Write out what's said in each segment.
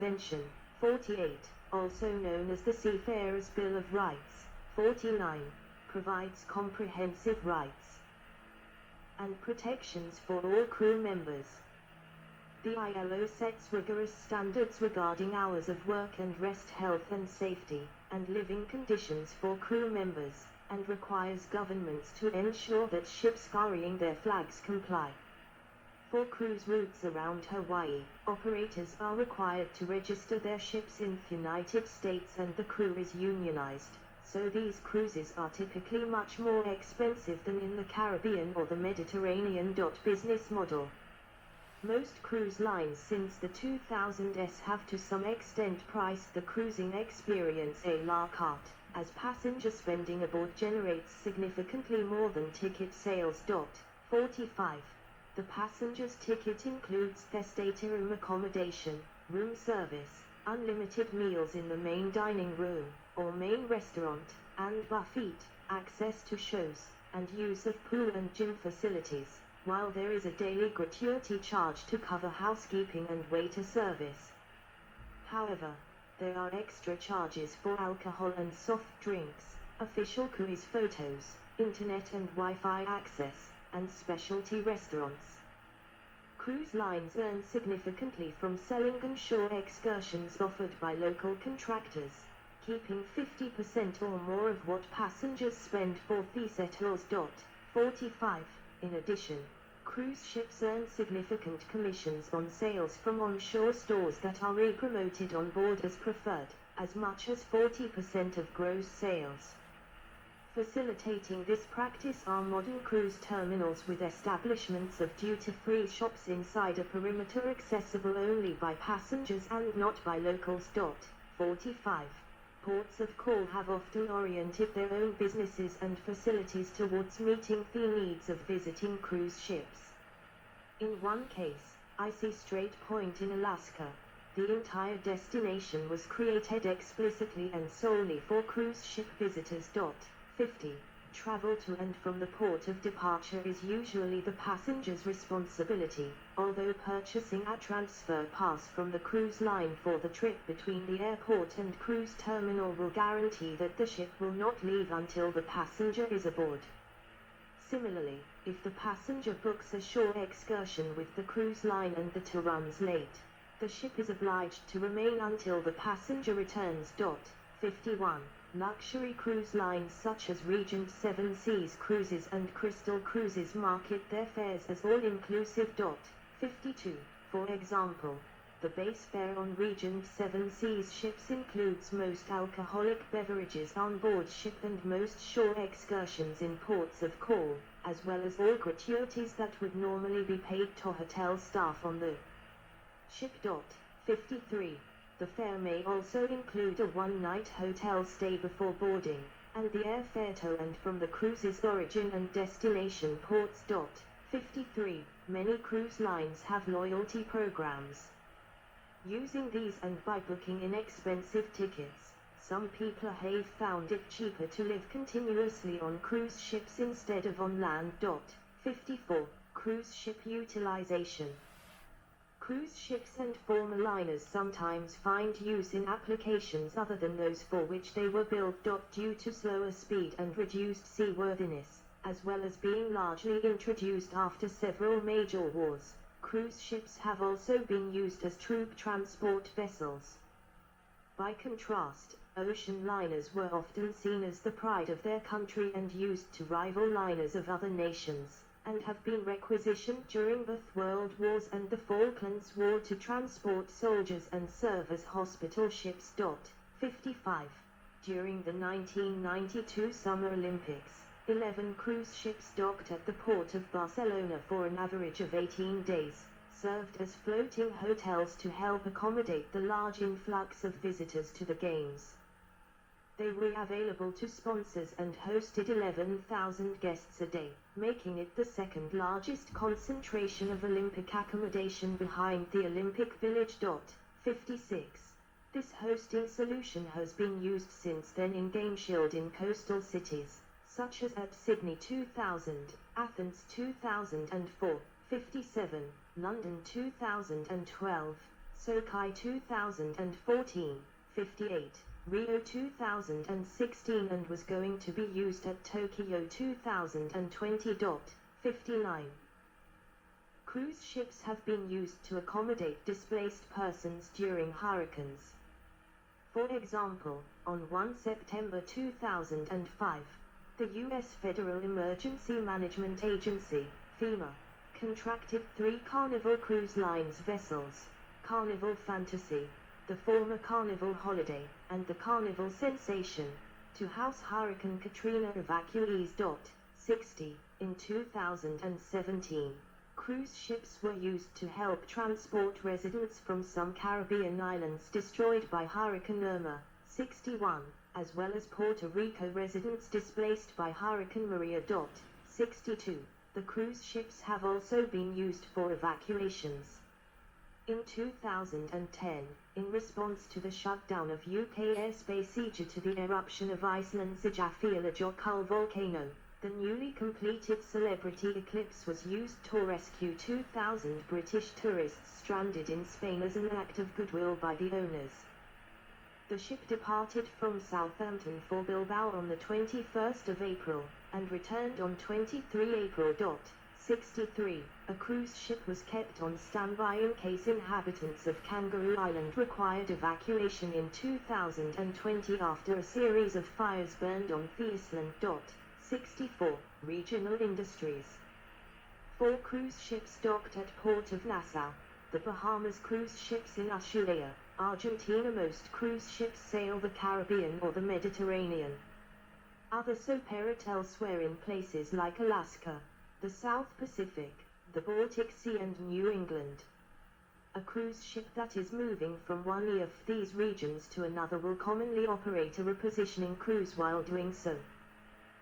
Convention. 48, also known as the Seafarers' Bill of Rights. 49, provides comprehensive rights and protections for all crew members. The ILO sets rigorous standards regarding hours of work and rest, health and safety, and living conditions for crew members, and requires governments to ensure that ships carrying their flags comply. For cruise routes around Hawaii, operators are required to register their ships in the United States and the crew is unionized, so these cruises are typically much more expensive than in the Caribbean or the Mediterranean. Business model. Most cruise lines since the 2000s have to some extent priced the cruising experience a la carte, as passenger spending aboard generates significantly more than ticket sales. 45. The passenger's ticket includes their stateroom accommodation, room service, unlimited meals in the main dining room, or main restaurant, and buffet, access to shows, and use of pool and gym facilities, while there is a daily gratuity charge to cover housekeeping and waiter service. However, there are extra charges for alcohol and soft drinks, official cruise photos, internet and Wi-Fi access, and specialty restaurants. Cruise lines earn significantly from selling onshore excursions offered by local contractors, keeping 50% or more of what passengers spend for the settlers. 45. In addition, cruise ships earn significant commissions on sales from onshore stores that are re-promoted on board as preferred, as much as 40% of gross sales. Facilitating this practice are modern cruise terminals with establishments of duty-free shops inside a perimeter accessible only by passengers and not by locals. 45. Ports of call have often oriented their own businesses and facilities towards meeting the needs of visiting cruise ships. In one case, Icy Strait Point in Alaska, the entire destination was created explicitly and solely for cruise ship visitors. 50. Travel to and from the port of departure is usually the passenger's responsibility, although purchasing a transfer pass from the cruise line for the trip between the airport and cruise terminal will guarantee that the ship will not leave until the passenger is aboard. Similarly, if the passenger books a shore excursion with the cruise line and the tour runs late, the ship is obliged to remain until the passenger returns. 51. Luxury cruise lines such as Regent Seven Seas Cruises and Crystal Cruises market their fares as all-inclusive. 52. For example, the base fare on Regent Seven Seas ships includes most alcoholic beverages on board ship and most shore excursions in ports of call, as well as all gratuities that would normally be paid to hotel staff on the ship. 53. The fare may also include a one-night hotel stay before boarding, and the airfare to and from the cruise's origin and destination ports. 53. Many cruise lines have loyalty programs. Using these and by booking inexpensive tickets, some people have found it cheaper to live continuously on cruise ships instead of on land. 54. Cruise ship utilization. Cruise ships and former liners sometimes find use in applications other than those for which they were built. Due to slower speed and reduced seaworthiness, as well as being largely introduced after several major wars, cruise ships have also been used as troop transport vessels. By contrast, ocean liners were often seen as the pride of their country and used to rival liners of other nations, and have been requisitioned during both World Wars and the Falklands War to transport soldiers and serve as hospital ships. 55. During the 1992 Summer Olympics, 11 cruise ships docked at the port of Barcelona for an average of 18 days, served as floating hotels to help accommodate the large influx of visitors to the Games. They were available to sponsors and hosted 11,000 guests a day, making it the second largest concentration of Olympic accommodation behind the Olympic Village. 56. This hosting solution has been used since then in Gameshield in coastal cities, such as at Sydney 2000, Athens 2004, 57, London 2012, Sokai 2014, 58, Rio 2016 and was going to be used at Tokyo 2020. 59. Cruise ships have been used to accommodate displaced persons during hurricanes. For example, on 1 September 2005, the U.S. Federal Emergency Management Agency, FEMA, contracted 3 Carnival Cruise Lines vessels, Carnival Fantasy, the former Carnival Holiday, and the Carnival Sensation, to house Hurricane Katrina evacuees. 60. In 2017, cruise ships were used to help transport residents from some Caribbean islands destroyed by Hurricane Irma. 61, as well as Puerto Rico residents displaced by Hurricane Maria. 62. The cruise ships have also been used for evacuations. In 2010, in response to the shutdown of UK airspace due to the eruption of Iceland's Eyjafjallajökull volcano, the newly completed Celebrity Eclipse was used to rescue 2,000 British tourists stranded in Spain as an act of goodwill by the owners. The ship departed from Southampton for Bilbao on the 21st of April, and returned on 23 April. 63. A cruise ship was kept on standby in case inhabitants of Kangaroo Island required evacuation in 2020 after a series of fires burned on the island. 64. Regional industries. 4 cruise ships docked at Port of Nassau, the Bahamas. Cruise ships in Ushuaia, Argentina. Most cruise ships sail the Caribbean or the Mediterranean. Others operate elsewhere in places like Alaska, the South Pacific, the Baltic Sea and New England. A cruise ship that is moving from one of these regions to another will commonly operate a repositioning cruise while doing so.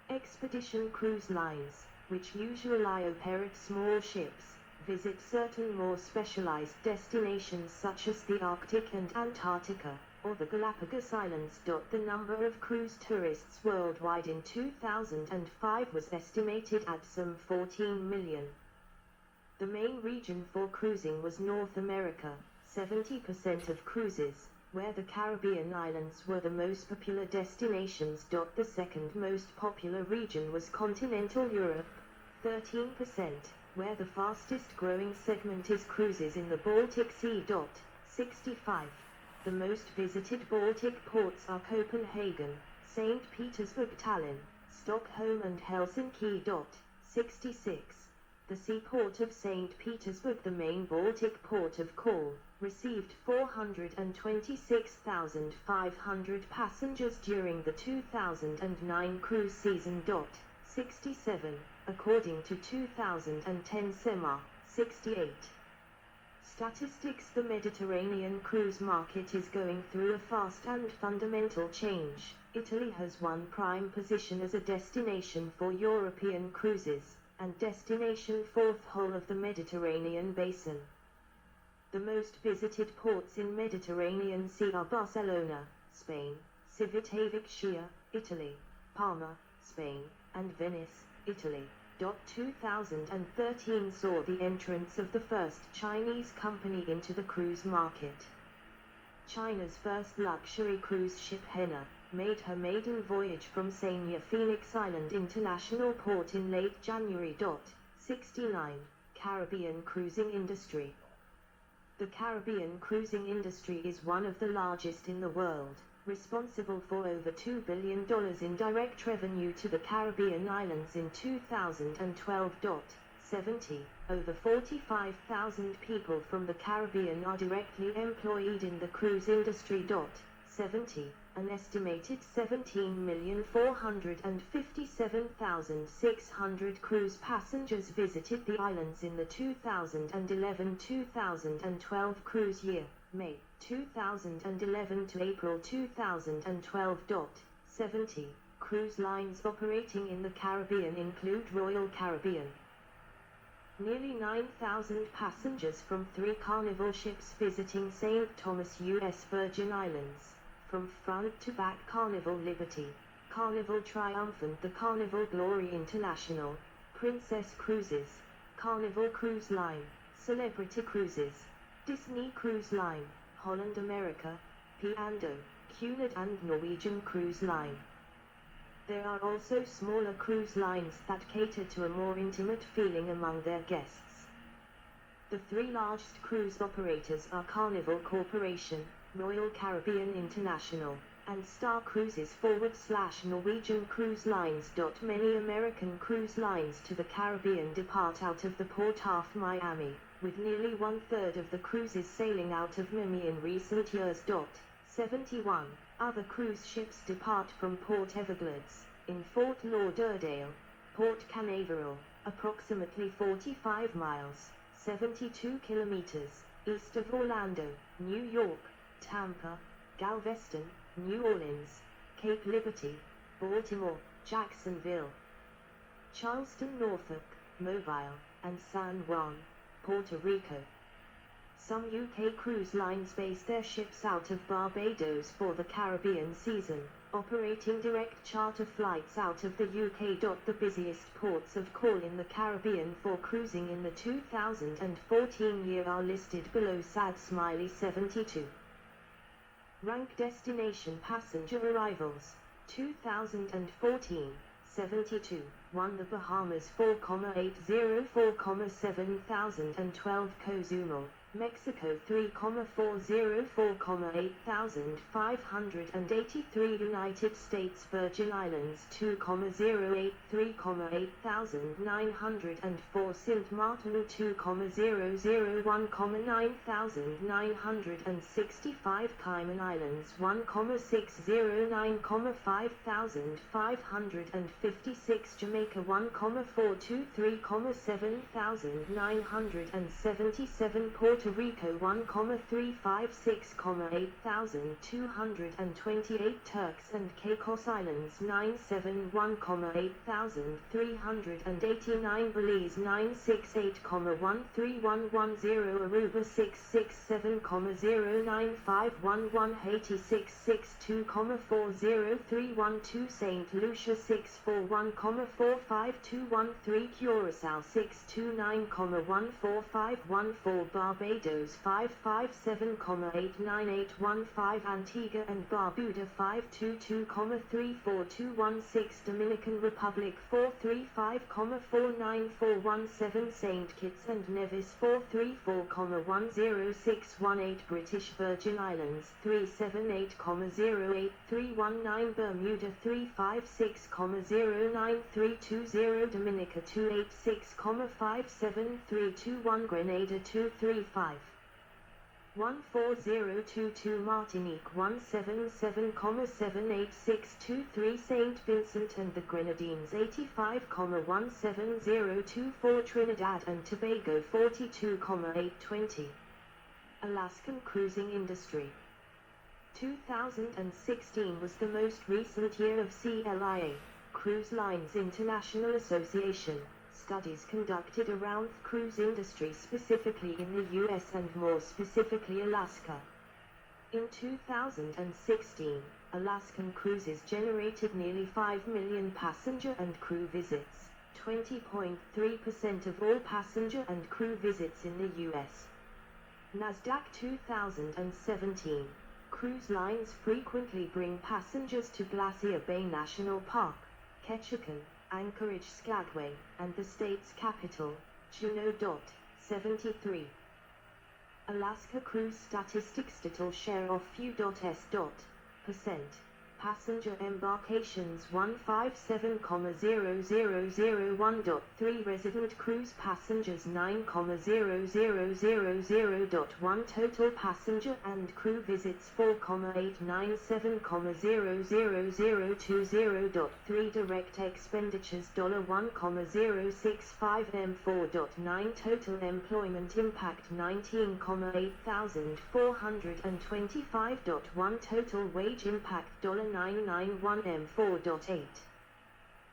Expedition cruise lines, which usually operate small ships, visit certain more specialized destinations such as the Arctic and Antarctica, or the Galapagos Islands. The number of cruise tourists worldwide in 2005 was estimated at some 14 million. The main region for cruising was North America, 70% of cruises, where the Caribbean islands were the most popular destinations. The second most popular region was continental Europe, 13%, where the fastest growing segment is cruises in the Baltic Sea. 65. The most visited Baltic ports are Copenhagen, St. Petersburg, Tallinn, Stockholm and Helsinki. 66. The seaport of St. Petersburg, the main Baltic port of call, received 426,500 passengers during the 2009 cruise season. 67. According to 2010 SEMA. 68. Statistics. The Mediterranean cruise market is going through a fast and fundamental change. Italy has won prime position as a destination for European cruises, and destination for the whole of the Mediterranean basin. The most visited ports in Mediterranean Sea are Barcelona, Spain, Civitavecchia, Italy, Palma, Spain, and Venice, Italy. 2013 saw the entrance of the first Chinese company into the cruise market. China's first luxury cruise ship Hena made her maiden voyage from Sanya Phoenix Island International Port in late January. 69. Caribbean cruising industry. The Caribbean cruising industry is one of the largest in the world, responsible for over $2 billion in direct revenue to the Caribbean islands in 2012. 70. Over 45,000 people from the Caribbean are directly employed in the cruise industry. 70. An estimated 17,457,600 cruise passengers visited the islands in the 2011-2012 cruise year, May 2011 to April 2012. 70. Cruise lines operating in the Caribbean include Royal Caribbean. Nearly 9,000 passengers from 3 Carnival ships visiting St. Thomas, U.S. Virgin Islands. From front to back: Carnival Liberty, Carnival Triumphant, the Carnival Glory International, Princess Cruises, Carnival Cruise Line, Celebrity Cruises, Disney Cruise Line, Holland America, P&O, Cunard and Norwegian Cruise Line. There are also smaller cruise lines that cater to a more intimate feeling among their guests. The three largest cruise operators are Carnival Corporation, Royal Caribbean International, and Star Cruises / Norwegian Cruise Lines. Many American cruise lines to the Caribbean depart out of the port of Miami, with nearly one-third of the cruises sailing out of Miami in recent years. 71 other cruise ships depart from Port Everglades, in Fort Lauderdale, Port Canaveral, approximately 45 miles, 72 kilometers, east of Orlando, New York, Tampa, Galveston, New Orleans, Cape Liberty, Baltimore, Jacksonville, Charleston, Norfolk, Mobile, and San Juan, Puerto Rico. Some UK cruise lines base their ships out of Barbados for the Caribbean season, operating direct charter flights out of the UK. The busiest ports of call in the Caribbean for cruising in the 2014 year are listed below. Smiley 72. Rank destination passenger arrivals, 2014, 72. 1. The Bahamas 4,804, 7,012. Cozumel, Mexico 3,404, 8,583. United States Virgin Islands 2,083, 8,904. Sint Maarten 2,001, 9,965. Cayman Islands 1,609, 5,556. Jamaica 1,423, 7,977. Puerto Rico 1,356, 8,228. Turks and Caicos Islands 971, 8,389. Belize 968, 13110. Aruba 667, 09511. Haiti 662, 40312. St. Lucia 641, 45213. Curacao 629, 14514. Barbados 557, 89815. Antigua and Barbuda 522, 34216. Dominican Republic 435, 49417. St. Kitts and Nevis 434, 10618. British Virgin Islands 378, 08319. Bermuda 356, 09320. Dominica 286, 57321. Grenada 235, 14022. Martinique 177, 78623. St. Vincent and the Grenadines 85, 17024. Trinidad and Tobago 42, 820. Alaskan cruising industry. 2016 was the most recent year of CLIA, Cruise Lines International Association, studies conducted around the cruise industry, specifically in the US and more specifically Alaska. In 2016, Alaskan cruises generated nearly 5 million passenger and crew visits, 20.3% of all passenger and crew visits in the US. NASDAQ 2017. Cruise lines frequently bring passengers to Glacier Bay National Park, Ketchikan, Anchorage Skagway, and the state's capital, Juneau. 73. Alaska cruise statistics. Total share of few.s. Passenger embarkations 157,0001.3. Resident cruise passengers 9,0000.1. Total passenger and crew visits 4,897,00020.3. Direct expenditures $1,065 M4.9. Total employment impact 19,82425.1. Total wage impact $991 M4.8.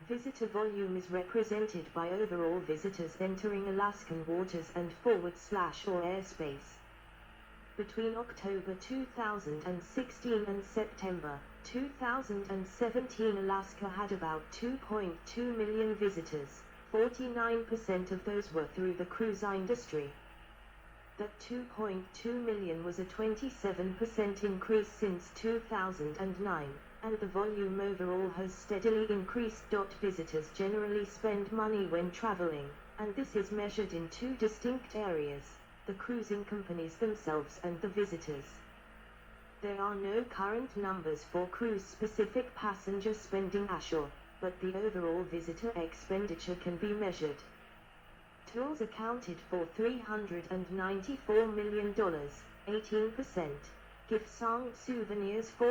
Visitor volume is represented by overall visitors entering Alaskan waters and / or airspace. Between October 2016 and September 2017, Alaska had about 2.2 million visitors. 49% of those were through the cruise industry. That 2.2 million was a 27% increase since 2009, and the volume overall has steadily increased. Visitors generally spend money when traveling, and this is measured in two distinct areas: the cruising companies themselves and the visitors. There are no current numbers for cruise-specific passenger spending ashore, but the overall visitor expenditure can be measured. Tours accounted for $394 million, 18%. Gifts and souvenirs for